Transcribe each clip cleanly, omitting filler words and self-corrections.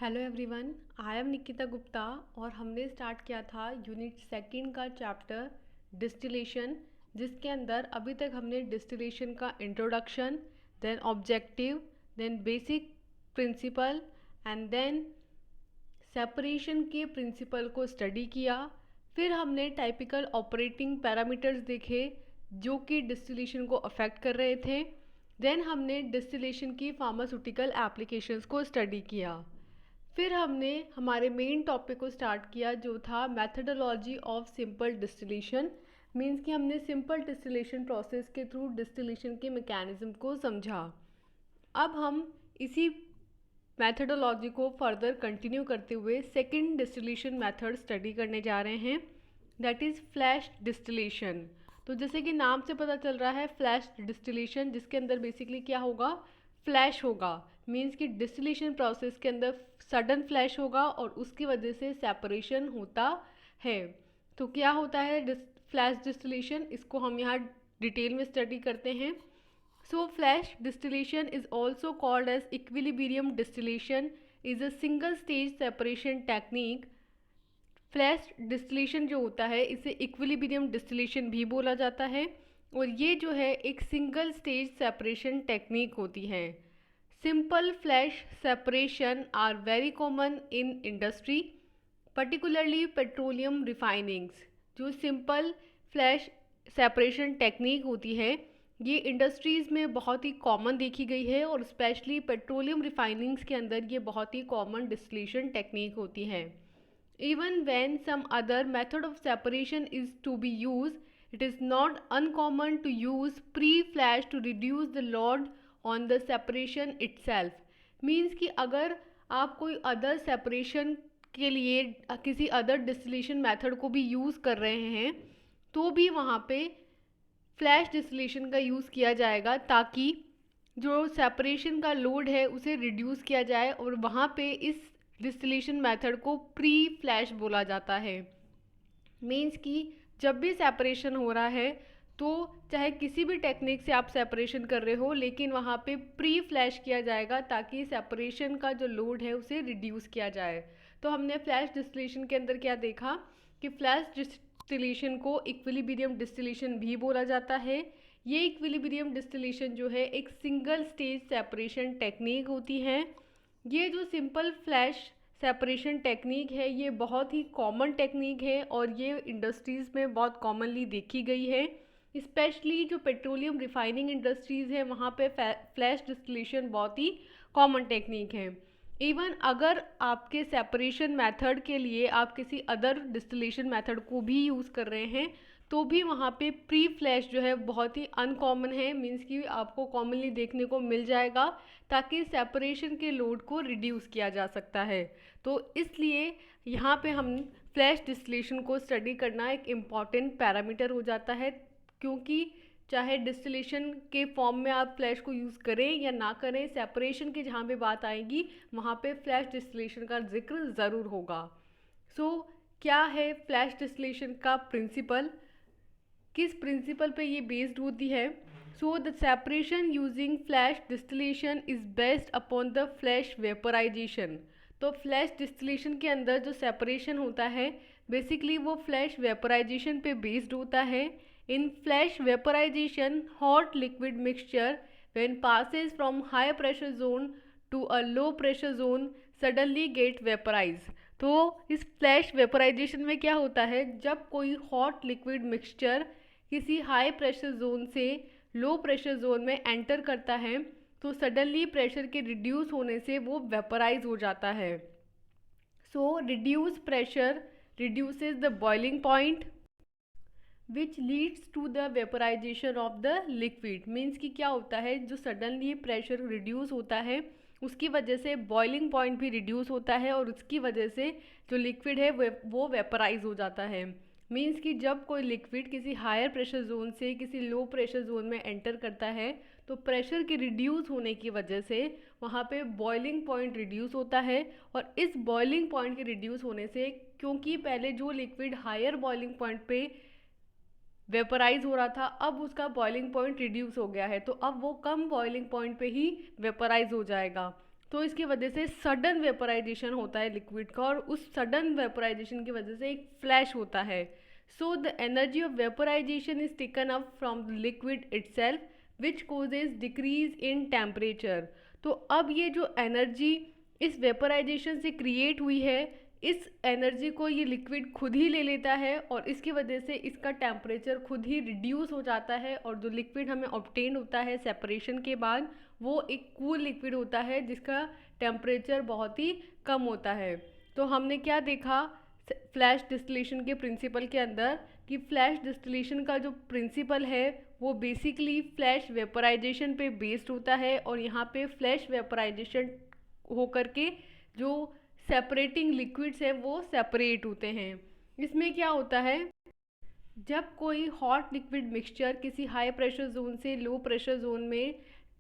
Hello everyone, I am Nikita Gupta और हमने start किया था यूनिट सेकंड का चैप्टर डिस्टिलेशन, जिसके अंदर अभी तक हमने डिस्टिलेशन का introduction, then objective, then basic principle and then separation के प्रिंसिपल को स्टडी किया। फिर हमने टाइपिकल ऑपरेटिंग पैरामीटर्स देखे जो कि डिस्टिलेशन को अफेक्ट कर रहे थे। देन हमने डिस्टिलेशन की फार्मास्यूटिकल एप्लीकेशंस को स्टडी किया। फिर हमने हमारे मेन टॉपिक को स्टार्ट किया जो था methodology of simple distillation. Means कि हमने सिंपल डिस्टिलेशन प्रोसेस के थ्रू डिस्टिलेशन के मैकेनिज्म को समझा। अब हम इसी मेथडोलॉजी को फर्दर कंटिन्यू करते हुए सेकंड डिस्टिलेशन मेथड स्टडी करने जा रहे हैं, दैट इज़ फ्लैश डिस्टिलेशन। तो जैसे कि नाम से पता चल रहा है फ्लैश डिस्टिलेशन, जिसके अंदर बेसिकली क्या होगा, फ्लैश होगा। मीन्स कि डिस्टिलेशन प्रोसेस के अंदर सडन फ्लैश होगा और उसकी वजह से सेपरेशन होता है। तो क्या होता है फ्लैश डिस्टिलेशन, इसको हम यहाँ डिटेल में स्टडी करते हैं। So flash distillation is also called as equilibrium distillation, is a single stage separation technique. Flash distillation जो होता है इसे इक्विलिब्रियम डिस्टिलेशन भी बोला जाता है और ये जो है एक सिंगल स्टेज सेपरेशन टेक्निक होती है। Simple flash separation are very common in industry, particularly petroleum refinings. जो सिंपल फ्लैश सेपरेशन टेक्निक होती है ये इंडस्ट्रीज़ में बहुत ही कॉमन देखी गई है और स्पेशली पेट्रोलियम रिफाइनिंग्स के अंदर ये बहुत ही कॉमन डिस्टिलेशन टेक्निक होती है। Even when some other method of separation is to be used, it is not uncommon to use pre-flash to reduce the load on the separation itself. Means कि अगर आप कोई अदर सेपरेशन के लिए किसी other distillation method को भी use कर रहे हैं तो भी वहाँ पे फ्लैश डिस्टिलेशन का यूज़ किया जाएगा ताकि जो सेपरेशन का लोड है उसे रिड्यूस किया जाए और वहाँ पे इस डिस्टिलेशन मेथड को प्री फ्लैश बोला जाता है। मीन्स कि जब भी सेपरेशन हो रहा है तो चाहे किसी भी टेक्निक से आप सेपरेशन कर रहे हो लेकिन वहाँ पे प्री फ्लैश किया जाएगा ताकि सेपरेशन का जो लोड है उसे रिड्यूस किया जाए। तो हमने फ्लैश डिस्टिलेशन के अंदर क्या देखा कि फ्लैश डिस्टिलेशन को इक्विलिब्रियम डिस्टिलेशन भी बोला जाता है। ये इक्विलिब्रियम डिस्टिलेशन जो है एक सिंगल स्टेज सेपरेशन टेक्निक होती है। ये जो सिंपल फ्लैश सेपरेशन टेक्निक है ये बहुत ही कॉमन टेक्निक है और ये इंडस्ट्रीज़ में बहुत कॉमनली देखी गई है। स्पेशली जो पेट्रोलियम रिफाइनिंग इंडस्ट्रीज़ है वहाँ पे फ्लैश डिस्टिलेशन बहुत ही कॉमन टेक्निक है। इवन अगर आपके सेपरेशन मेथड के लिए आप किसी अदर डिस्टिलेशन मेथड को भी यूज़ कर रहे हैं तो भी वहाँ पे प्री फ्लैश जो है बहुत ही अनकॉमन है। मीन्स कि आपको कॉमनली देखने को मिल जाएगा ताकि सेपरेशन के लोड को रिड्यूस किया जा सकता है। तो इसलिए यहाँ पे हम फ्लैश डिस्टिलेशन को स्टडी करना एक इम्पॉर्टेंट पैरामीटर हो जाता है, क्योंकि चाहे डिस्टिलेशन के फॉर्म में आप फ्लैश को यूज़ करें या ना करें, सेपरेशन की जहाँ पे बात आएगी वहाँ पे फ्लैश डिस्टिलेशन का जिक्र ज़रूर होगा। क्या है फ्लैश डिस्टिलेशन का प्रिंसिपल, किस प्रिंसिपल पे ये बेस्ड होती है। The separation using flash distillation is based upon the flash vaporization. तो फ्लैश डिस्टिलेशन के अंदर जो सेपरेशन होता है बेसिकली वो फ्लैश वेपराइजेशन पे बेस्ड होता है। In flash vaporization hot liquid mixture when passes from high pressure zone to a low pressure zone suddenly get vaporize. तो इस फ्लैश वेपराइजेशन में क्या होता है, जब कोई हॉट लिक्विड मिक्सचर किसी हाई प्रेशर जोन से लो प्रेशर जोन में एंटर करता है तो सडनली प्रेशर के रिड्यूस होने से वो वेपराइज हो जाता है। Reduce pressure reduces the boiling point which leads to the vaporization of the liquid. Means कि क्या होता है, जो सडनली प्रेशर रिड्यूस होता है उसकी वजह से बॉइलिंग पॉइंट भी रिड्यूस होता है और उसकी वजह से जो लिक्विड है वो वेपराइज हो जाता है। मीन्स कि जब कोई लिक्विड किसी हायर प्रेशर जोन से किसी लो प्रेशर जोन में एंटर करता है तो प्रेशर के रिड्यूस होने की वजह से वहाँ पे बॉइलिंग पॉइंट रिड्यूस होता है और इस बॉइलिंग पॉइंट के रिड्यूस होने से, क्योंकि पहले जो लिक्विड हायर बॉइलिंग पॉइंट पे वेपराइज हो रहा था अब उसका बॉइलिंग पॉइंट रिड्यूस हो गया है तो अब वो कम बॉइलिंग पॉइंट पे ही वेपराइज हो जाएगा। तो इसकी वजह से सडन वेपोराइजेशन होता है लिक्विड का, और उस सडन वेपोराइजेशन की वजह से एक फ्लैश होता है. So the energy of vaporisation is taken up from the liquid itself which causes decrease in temperature. तो अब ये जो एनर्जी इस वेपोराइजेशन से क्रिएट हुई है, इस एनर्जी को ये लिक्विड खुद ही ले लेता है, और इसकी वजह से इसका टेम्परेचर खुद ही रिड्यूस हो जाता है, और जो लिक्विड हमें ऑब्टेन होता है सेपरेशन के बाद, वो एक कूल लिक्विड होता है जिसका टेम्परेचर बहुत ही कम होता है. तो हमने क्या देखा फ्लैश डिस्टिलेशन के प्रिंसिपल के अंदर, कि फ्लैश डिस्टिलेशन का जो प्रिंसिपल है वो बेसिकली फ्लैश वेपोराइजेशन पे बेस्ड होता है, और यहाँ पे फ्लैश वेपोराइजेशन होकर के जो सेपरेटिंग लिक्विड्स है वो सेपरेट होते हैं. इसमें क्या होता है, जब कोई हॉट लिक्विड मिक्सचर किसी हाई प्रेशर जोन से लो प्रेशर जोन में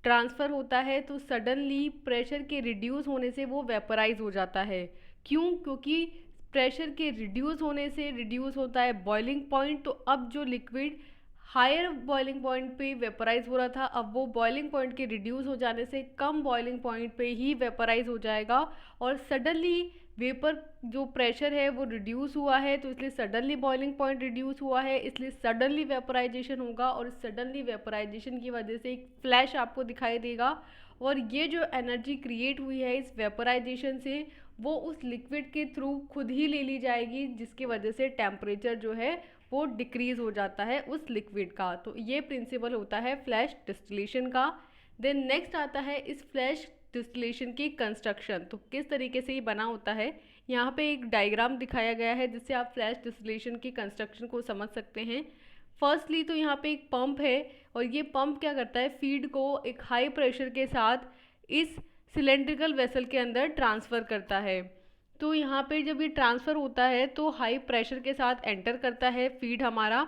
ट्रांसफ़र होता है, तो सडनली प्रेशर के रिड्यूस होने से वो वेपराइज हो जाता है. क्यों? क्योंकि प्रेशर के रिड्यूस होने से रिड्यूस होता है बॉइलिंग पॉइंट. तो अब जो लिक्विड हायर बॉइलिंग पॉइंट पे वेपराइज हो रहा था, अब वो बॉइलिंग पॉइंट के रिड्यूस हो जाने से कम बॉइलिंग पॉइंट पे ही वेपराइज हो जाएगा, और सडनली वेपर जो प्रेशर है वो रिड्यूस हुआ है, तो इसलिए सडनली बॉइलिंग पॉइंट रिड्यूस हुआ है, इसलिए सडनली वेपराइजेशन होगा, और सडनली वेपराइजेशन की वजह से एक फ्लैश आपको दिखाई देगा. और ये जो एनर्जी क्रिएट हुई है इस वेपराइजेशन से, वो उस लिक्विड के थ्रू खुद ही ले ली जाएगी, जिसकी वजह से टेम्परेचर जो है वो डिक्रीज हो जाता है उस लिक्विड का. तो ये प्रिंसिपल होता है फ्लैश डिस्टिलेशन का. देन नेक्स्ट आता है इस फ्लैश डिस्टिलेशन की कंस्ट्रक्शन. तो किस तरीके से ये बना होता है, यहाँ पे एक डायग्राम दिखाया गया है जिससे आप फ्लैश डिस्टिलेशन की कंस्ट्रक्शन को समझ सकते हैं. फर्स्टली तो यहाँ पे एक पंप है, और ये पंप क्या करता है, फीड को एक हाई प्रेशर के साथ इस सिलेंड्रिकल वेसल के अंदर ट्रांसफ़र करता है. तो यहाँ पे जब ये ट्रांसफ़र होता है तो हाई प्रेशर के साथ एंटर करता है फीड हमारा.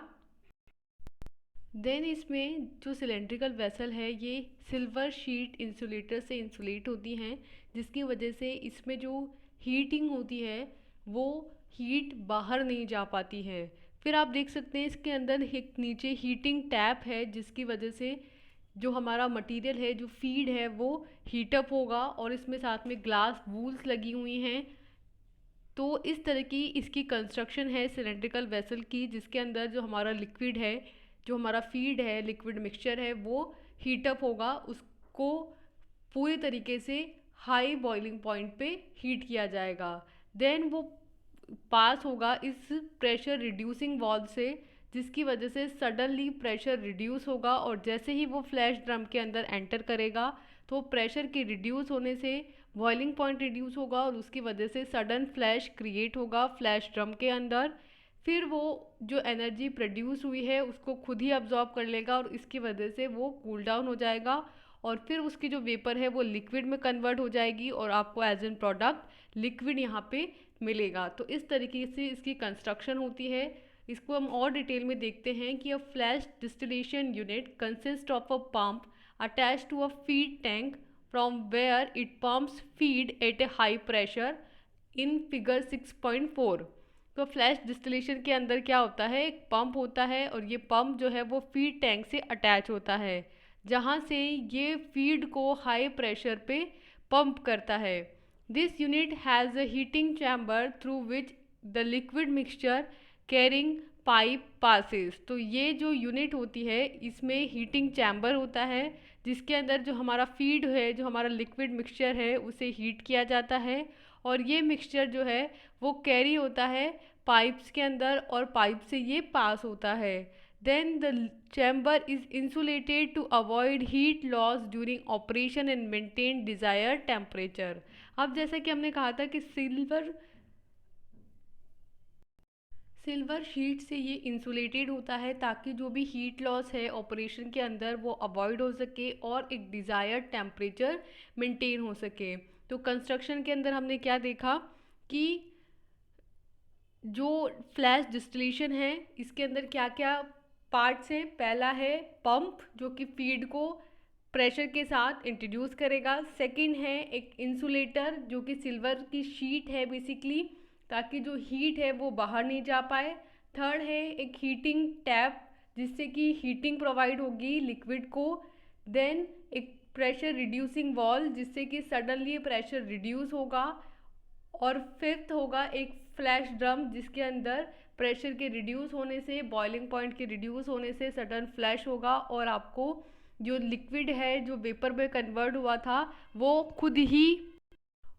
देन इसमें जो सिलेंड्रिकल वेसल है ये सिल्वर शीट इंसुलेटर से इंसुलेट होती हैं, जिसकी वजह से इसमें जो हीटिंग होती है वो हीट बाहर नहीं जा पाती है. फिर आप देख सकते हैं इसके अंदर एक नीचे हीटिंग टैप है, जिसकी वजह से जो हमारा मटेरियल है जो फीड है वो हीटअप होगा, और इसमें साथ में ग्लास वूल्स लगी हुई हैं. तो इस तरह की इसकी कंस्ट्रक्शन है सिलेंड्रिकल वेसल की, जिसके अंदर जो हमारा लिक्विड है, जो हमारा फीड है, लिक्विड मिक्सचर है, वो हीटअप होगा, उसको पूरी तरीके से हाई बॉइलिंग पॉइंट पे हीट किया जाएगा. देन वो पास होगा इस प्रेशर रिड्यूसिंग वाल्व से, जिसकी वजह से सडनली प्रेशर रिड्यूस होगा, और जैसे ही वो फ्लैश ड्रम के अंदर एंटर करेगा तो प्रेशर के रिड्यूस होने से बॉइलिंग पॉइंट रिड्यूस होगा, और उसकी वजह से सडन फ्लैश क्रिएट होगा फ्लैश ड्रम के अंदर. फिर वो जो एनर्जी प्रोड्यूस हुई है उसको खुद ही अब्जॉर्ब कर लेगा, और इसकी वजह से वो कूल डाउन हो जाएगा, और फिर उसकी जो वेपर है वो लिक्विड में कन्वर्ट हो जाएगी, और आपको एज एन प्रोडक्ट लिक्विड यहाँ पे मिलेगा. तो इस तरीके से इसकी कंस्ट्रक्शन होती है. इसको हम और डिटेल में देखते हैं कि a flash distillation unit consist of a pump attached to a feed tank from where it pumps feed at a high pressure in figure 6.4. तो फ्लैश डिस्टिलेशन के अंदर क्या होता है, एक पंप होता है, और ये पंप जो है वो फीड टैंक से अटैच होता है, जहाँ से ये फीड को हाई प्रेशर पे पंप करता है. This unit has a heating chamber through which the liquid mixture carrying pipe passes. तो ये जो यूनिट होती है इसमें हीटिंग चैम्बर होता है, जिसके अंदर जो हमारा फीड है, जो हमारा लिक्विड मिक्सचर है, उसे हीट किया जाता है, और ये मिक्सचर जो है वो कैरी होता है पाइप्स के अंदर, और पाइप से ये पास होता है. Then the chamber is insulated to avoid heat loss during operation and maintain desired temperature. अब जैसा कि हमने कहा था कि सिल्वर शीट से ये इंसुलेटेड होता है, ताकि जो भी हीट लॉस है ऑपरेशन के अंदर वो अवॉइड हो सके, और एक डिज़ायर्ड टेम्परेचर मेंटेन हो सके. तो कंस्ट्रक्शन के अंदर हमने क्या देखा कि जो फ्लैश डिस्टिलेशन है इसके अंदर क्या क्या पार्ट्स हैं. पहला है पंप, जो कि फीड को प्रेशर के साथ इंट्रोड्यूस करेगा. सेकंड है एक इंसुलेटर, जो कि सिल्वर की शीट है बेसिकली, ताकि जो हीट है वो बाहर नहीं जा पाए. थर्ड है एक हीटिंग टैप, जिससे कि हीटिंग प्रोवाइड होगी लिक्विड को. देन एक प्रेशर रिड्यूसिंग वॉल जिससे कि सडनली प्रेशर रिड्यूस होगा, और फिफ्थ होगा एक फ्लैश ड्रम जिसके अंदर प्रेशर के रिड्यूस होने से, बॉइलिंग पॉइंट के रिड्यूस होने से सडन फ्लैश होगा और आपको जो लिक्विड है जो वेपर में कन्वर्ट हुआ था वो खुद ही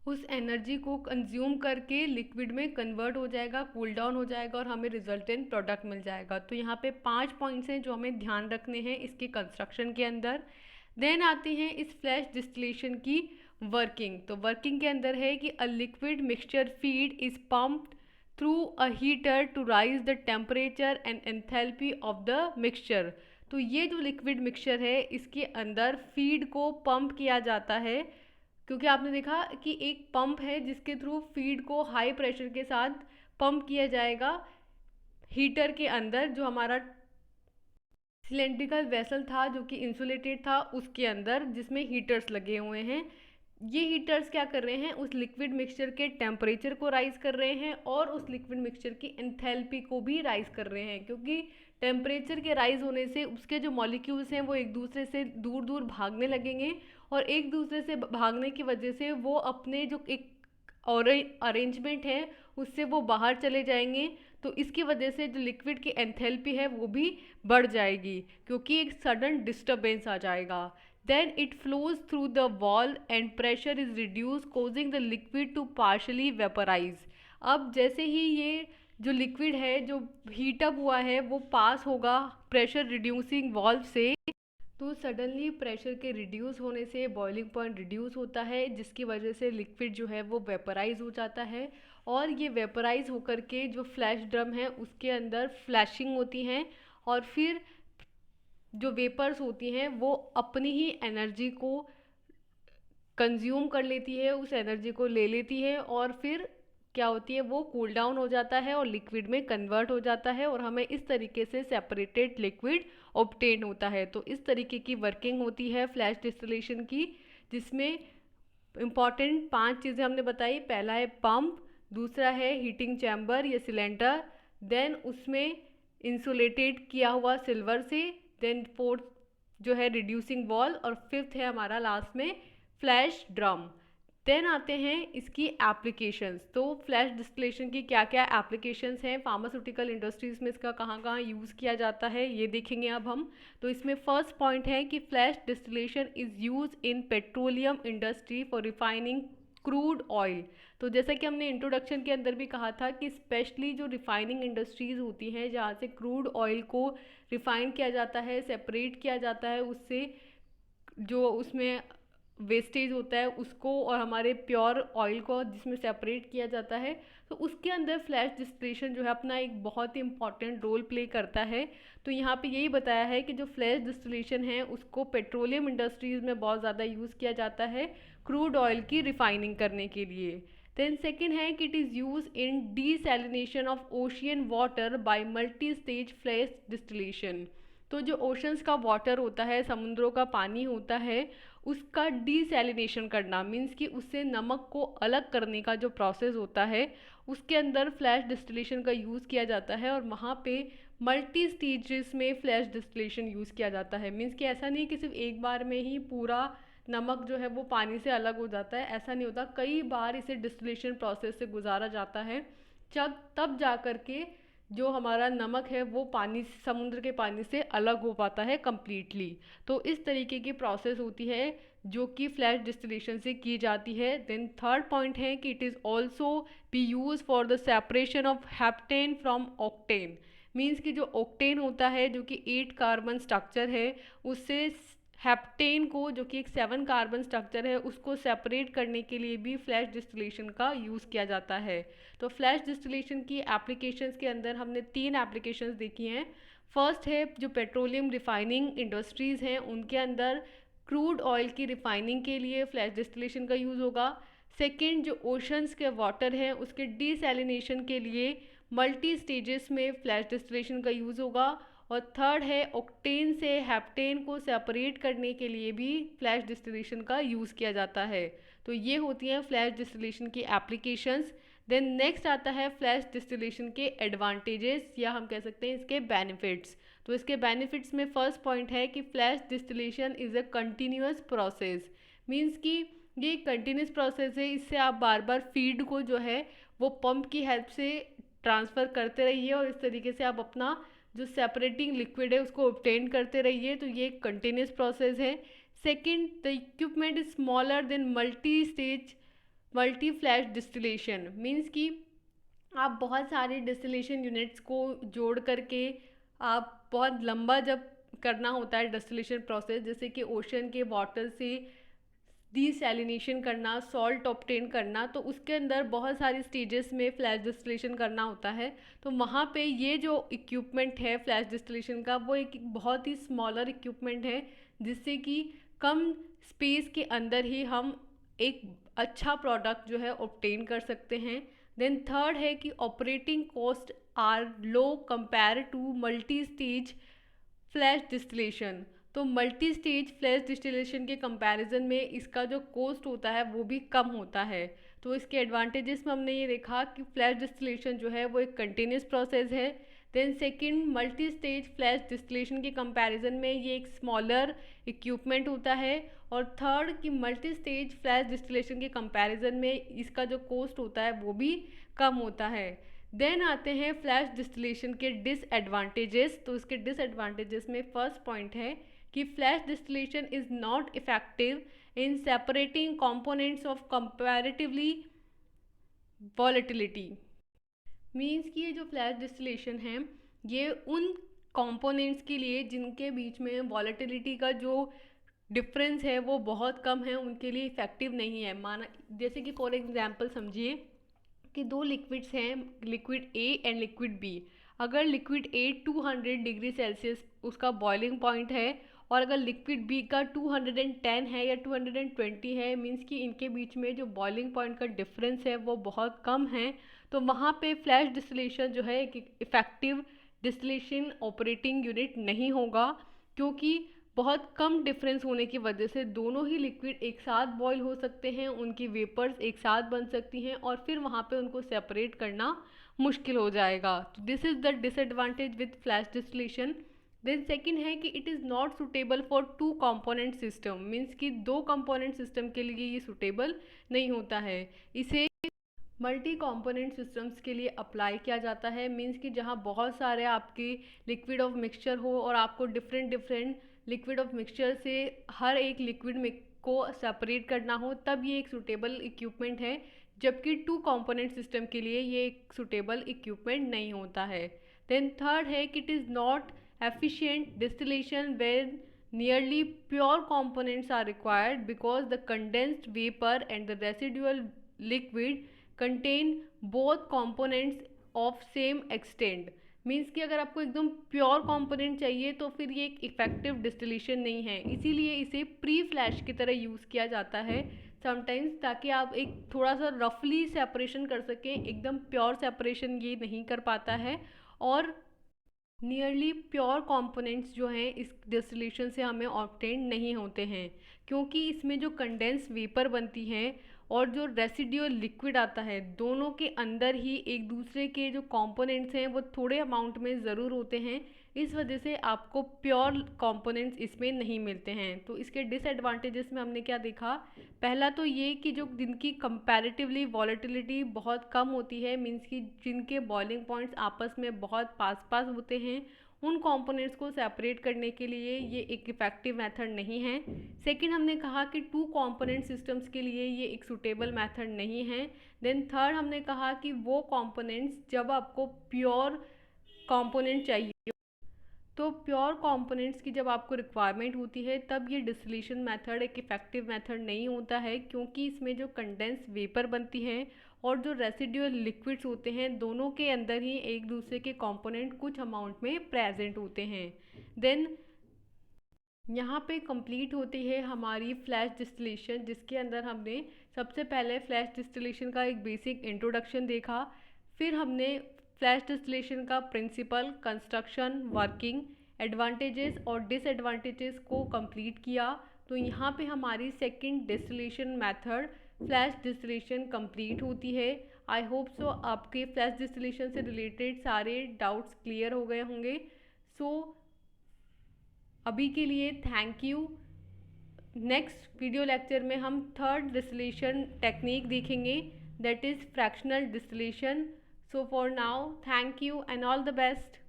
उस एनर्जी को कंज्यूम करके लिक्विड में कन्वर्ट हो जाएगा, कूल डाउन हो जाएगा और हमें रिजल्टेंट प्रोडक्ट मिल जाएगा। तो यहाँ पे 5 पॉइंट्स हैं जो हमें ध्यान रखने हैं इसके कंस्ट्रक्शन के अंदर। देन आती हैं इस फ्लैश डिस्टिलेशन की वर्किंग। तो वर्किंग के अंदर है कि a liquid mixture feed is pumped through a heater to raise the temperature and enthalpy of the mixture. तो ये जो लिक्विड मिक्सचर है इसके अंदर फीड को पंप किया जाता है, क्योंकि आपने देखा कि एक पंप है जिसके थ्रू फीड को हाई प्रेशर के साथ पंप किया जाएगा हीटर के अंदर, जो हमारा सिलेंड्रिकल वेसल था जो कि इंसुलेटेड था उसके अंदर, जिसमें हीटर्स लगे हुए हैं। ये हीटर्स क्या कर रहे हैं, उस लिक्विड मिक्सचर के टेम्परेचर को राइज कर रहे हैं और उस लिक्विड मिक्सचर की एंथैल्पी को भी राइज कर रहे हैं, क्योंकि टेम्परेचर के राइज होने से उसके जो मॉलिक्यूल्स हैं वो एक दूसरे से दूर दूर भागने लगेंगे और एक दूसरे से भागने की वजह से वो अपने जो एक और अरेंजमेंट है उससे वो बाहर चले जाएंगे। तो इसकी वजह से जो लिक्विड की एंथैल्पी है वो भी बढ़ जाएगी, क्योंकि एक सडन डिस्टर्बेंस आ जाएगा। then it flows through the wall and pressure is reduced causing the liquid to partially vaporize। अब जैसे ही ये जो लिक्विड है जो हीट अप हुआ है वो पास होगा प्रेशर रिड्यूसिंग वॉल्व से, तो सडनली प्रेशर के रिड्यूस होने से बॉइलिंग पॉइंट रिड्यूस होता है जिसकी वजह से लिक्विड जो है वो वेपराइज हो जाता है और ये वेपराइज होकर के जो फ्लैश ड्रम है उसके अंदर फ्लैशिंग होती हैं और फिर जो वेपर्स होती हैं वो अपनी ही एनर्जी को कंज्यूम कर लेती है, उस एनर्जी को ले लेती है और फिर क्या होती है वो कूल डाउन हो जाता है और लिक्विड में कन्वर्ट हो जाता है और हमें इस तरीके से सेपरेटेड लिक्विड ऑब्टेन होता है। तो इस तरीके की वर्किंग होती है फ्लैश डिस्टिलेशन की, जिसमें इम्पॉर्टेंट 5 चीज़ें हमने बताई। पहला है पंप, दूसरा है हीटिंग चैम्बर या सिलेंडर, देन उसमें इंसुलेटेड किया हुआ सिल्वर से, देन फोर्थ जो है रिड्यूसिंग वॉल और फिफ्थ है हमारा लास्ट में फ्लैश ड्रम। देन आते हैं इसकी एप्लीकेशंस। तो फ्लैश डिस्टिलेशन की क्या क्या एप्लीकेशंस हैं, फार्मास्यूटिकल इंडस्ट्रीज में इसका कहाँ कहाँ यूज़ किया जाता है ये देखेंगे अब हम। तो इसमें फर्स्ट पॉइंट है कि flash distillation is use in petroleum industry for refining crude oil. तो जैसा कि हमने इंट्रोडक्शन के अंदर भी कहा था कि स्पेशली जो रिफाइनिंग इंडस्ट्रीज़ होती हैं जहाँ से क्रूड ऑयल को रिफाइन किया जाता है, सेपरेट किया जाता है, उससे जो उसमें वेस्टेज होता है उसको और हमारे प्योर ऑयल को जिसमें सेपरेट किया जाता है, तो उसके अंदर फ्लैश डिस्टिलेशन जो है अपना एक बहुत ही इंपॉर्टेंट रोल प्ले करता है। तो यहाँ पे यही बताया है कि जो फ्लैश डिस्टिलेशन है उसको पेट्रोलियम इंडस्ट्रीज़ में बहुत ज़्यादा यूज़ किया जाता है क्रूड ऑयल की रिफाइनिंग करने के लिए। देन सेकेंड है कि it is use in desalination of ocean water bye multi stage flash distillation. तो जो ओशंस का वाटर होता है, समुद्रों का पानी होता है, उसका डीसैलिनेशन करना मीन्स कि उससे नमक को अलग करने का जो प्रोसेस होता है उसके अंदर फ्लैश डिस्टिलेशन का यूज़ किया जाता है और वहाँ पे मल्टी स्टेजेस में फ्लैश डिस्टिलेशन यूज़ किया जाता है। मीन्स कि ऐसा नहीं कि सिर्फ एक बार में ही पूरा नमक जो है वो पानी से अलग हो जाता है, ऐसा नहीं होता, कई बार इसे डिस्टिलेशन प्रोसेस से गुजारा जाता है तब जा कर के जो हमारा नमक है वो पानी समुद्र के पानी से अलग हो पाता है कम्प्लीटली। तो इस तरीके की प्रोसेस होती है जो कि फ्लैश डिस्टिलेशन से की जाती है। देन थर्ड पॉइंट है कि it is also be use for the separation of heptane from octane. Means कि जो ऑक्टेन होता है जो कि 8 कार्बन स्ट्रक्चर है उससे हेप्टेन को जो कि एक 7 कार्बन स्ट्रक्चर है उसको सेपरेट करने के लिए भी फ्लैश डिस्टिलेशन का यूज़ किया जाता है। तो फ्लैश डिस्टिलेशन की एप्लीकेशंस के अंदर हमने 3 एप्लीकेशंस देखी हैं। फर्स्ट है जो पेट्रोलियम रिफाइनिंग इंडस्ट्रीज़ हैं उनके अंदर क्रूड ऑयल की रिफाइनिंग के लिए फ्लैश डिस्टिलेशन का यूज़ होगा। सेकेंड जो ओशंस के वाटर हैं उसके डीसैलिनेशन के लिए मल्टी स्टेजेस में फ्लैश डिस्टिलेशन का यूज़ होगा। और थर्ड है ऑक्टेन से हेप्टेन को सेपरेट करने के लिए भी फ्लैश डिस्टिलेशन का यूज़ किया जाता है। तो ये होती हैं फ्लैश डिस्टिलेशन की एप्लीकेशंस। देन नेक्स्ट आता है फ्लैश डिस्टिलेशन के एडवांटेजेस या हम कह सकते हैं इसके बेनिफिट्स। तो इसके बेनिफिट्स में फर्स्ट पॉइंट है कि flash distillation is a continuous process. Means कि ये कंटिन्यूस प्रोसेस है, इससे आप बार बार फीड को जो है वो पंप की हेल्प से ट्रांसफ़र करते रहिए और इस तरीके से आप अपना जो सेपरेटिंग लिक्विड है उसको ऑब्टेन करते रहिए। तो ये एक कंटिन्यूस प्रोसेस है। Second, the equipment is smaller than multi flash distillation. Means कि आप बहुत सारे डिस्टिलेशन यूनिट्स को जोड़ करके आप बहुत लंबा जब करना होता है डिस्टिलेशन प्रोसेस, जैसे कि ओशन के वाटर से डीसैलिनेशन करना, सॉल्ट ऑब्टेन करना, तो उसके अंदर बहुत सारी स्टेजेस में फ्लैश डिस्टिलेशन करना होता है। तो वहाँ पे ये जो इक्विपमेंट है फ्लैश डिस्टिलेशन का वो एक बहुत ही स्मॉलर इक्विपमेंट है, जिससे कि कम स्पेस के अंदर ही हम एक अच्छा प्रोडक्ट जो है ऑब्टेन कर सकते हैं। देन थर्ड है कि operating cost are low compare to multi stage flash distillation. तो मल्टी स्टेज फ्लैश डिस्टिलेशन के कंपैरिजन में इसका जो कॉस्ट होता है वो भी कम होता है। तो इसके एडवांटेजेस में हमने ये देखा कि फ्लैश डिस्टिलेशन जो है वो एक कंटिन्यूस प्रोसेस है। Then second, multi stage flash distillation के कंपैरिजन में ये एक स्मॉलर इक्विपमेंट होता है। और थर्ड कि मल्टी स्टेज फ्लैश डिस्टिलेशन के कंपैरिजन में इसका जो कॉस्ट होता है वो भी कम होता है। देन आते हैं फ्लैश डिस्टिलेशन के डिसएडवांटेजेस। तो इसके डिसएडवांटेजेस में फर्स्ट पॉइंट है कि flash distillation is not effective in separating components of comparatively volatility. Means कि ये जो फ्लैश डिस्टिलेशन है ये उन कंपोनेंट्स के लिए जिनके बीच में वॉलेटिलिटी का जो डिफरेंस है वो बहुत कम है, उनके लिए इफ़ेक्टिव नहीं है। माना जैसे कि फॉर एग्जांपल समझिए कि दो लिक्विड्स हैं, liquid A and liquid B. अगर लिक्विड ए 200 डिग्री सेल्सियस उसका बॉइलिंग पॉइंट है और अगर लिक्विड बी का 210 है या 220 है, मीन्स कि इनके बीच में जो बॉइलिंग पॉइंट का डिफरेंस है वो बहुत कम है। तो वहाँ पे फ्लैश डिस्टिलेशन जो है एक इफ़ेक्टिव डिस्टिलेशन ऑपरेटिंग यूनिट नहीं होगा, क्योंकि बहुत कम डिफरेंस होने की वजह से दोनों ही लिक्विड एक साथ बॉईल हो सकते हैं, उनकी वेपर्स एक साथ बन सकती हैं और फिर वहाँ पे उनको सेपरेट करना मुश्किल हो जाएगा। तो this is the disadvantage with flash distillation. Then second है कि it is not suitable for two component system. Means कि दो कंपोनेंट सिस्टम के लिए ये सुटेबल नहीं होता है। इसे मल्टी कंपोनेंट सिस्टम्स के लिए अप्लाई किया जाता है। मीन्स कि जहाँ बहुत सारे आपके लिक्विड ऑफ मिक्सचर हो और आपको डिफरेंट लिक्विड ऑफ मिक्सचर से हर एक लिक्विड को सेपरेट करना हो, तब ये एक सूटेबल इक्विपमेंट है। जबकि टू कंपोनेंट सिस्टम के लिए ये एक सूटेबल इक्विपमेंट नहीं होता है। देन थर्ड है कि it is not efficient distillation when nearly pure components are required because the condensed vapor and the residual liquid contain both components of same extent। Means कि अगर आपको एकदम प्योर कंपोनेंट चाहिए तो फिर ये एक इफेक्टिव डिस्टिलेशन नहीं है, इसीलिए इसे प्री फ्लैश की तरह यूज़ किया जाता है समटाइम्स, ताकि आप एक थोड़ा सा रफली सेपरेशन कर सकें। एकदम प्योर सेपरेशन ये नहीं कर पाता है और नियरली प्योर कंपोनेंट्स जो हैं इस डिस्टिलेशन से हमें ऑब्टेन नहीं होते हैं, क्योंकि इसमें जो कंडेंस वेपर बनती है और जो रेसिड्यूअल लिक्विड आता है, दोनों के अंदर ही एक दूसरे के जो कंपोनेंट्स हैं वो थोड़े अमाउंट में ज़रूर होते हैं। इस वजह से आपको प्योर कंपोनेंट्स इसमें नहीं मिलते हैं। तो इसके डिसएडवांटेजेस में हमने क्या देखा, पहला तो ये कि जो जिनकी कंपैरेटिवली वॉलेटिलिटी बहुत कम होती है, मीन्स कि जिनके बॉइलिंग पॉइंट्स आपस में बहुत पास पास होते हैं, उन कंपोनेंट्स को सेपरेट करने के लिए ये एक इफ़ेक्टिव मेथड नहीं है। सेकंड, हमने कहा कि टू कंपोनेंट सिस्टम्स के लिए ये एक सूटेबल मेथड नहीं है। देन थर्ड, हमने कहा कि वो कंपोनेंट्स जब आपको प्योर कंपोनेंट चाहिए, तो प्योर कंपोनेंट्स की जब आपको रिक्वायरमेंट होती है तब ये डिस्टिलेशन मेथड एक इफ़ेक्टिव मेथड नहीं होता है, क्योंकि इसमें जो कंडेंस वेपर बनती है और जो रेसिड्यूअल लिक्विड्स होते हैं, दोनों के अंदर ही एक दूसरे के कंपोनेंट कुछ अमाउंट में प्रेजेंट होते हैं। देन यहाँ पे कंप्लीट होती है हमारी फ्लैश डिस्टिलेशन, जिसके अंदर हमने सबसे पहले फ्लैश डिस्टिलेशन का एक बेसिक इंट्रोडक्शन देखा, फिर हमने फ्लैश डिस्टिलेशन का प्रिंसिपल, कंस्ट्रक्शन, वर्किंग, एडवांटेजेस और डिसएडवांटेजेस को कंप्लीट किया। तो यहाँ पे हमारी second distillation method flash distillation complete होती है। आई होप सो आपके फ्लैश डिस्टिलेशन से रिलेटेड सारे डाउट्स क्लियर हो गए होंगे। सो अभी के लिए thank you. Next video lecture में हम थर्ड डिस्टिलेशन टेक्निक देखेंगे, that is fractional distillation. So for now thank you and all the best.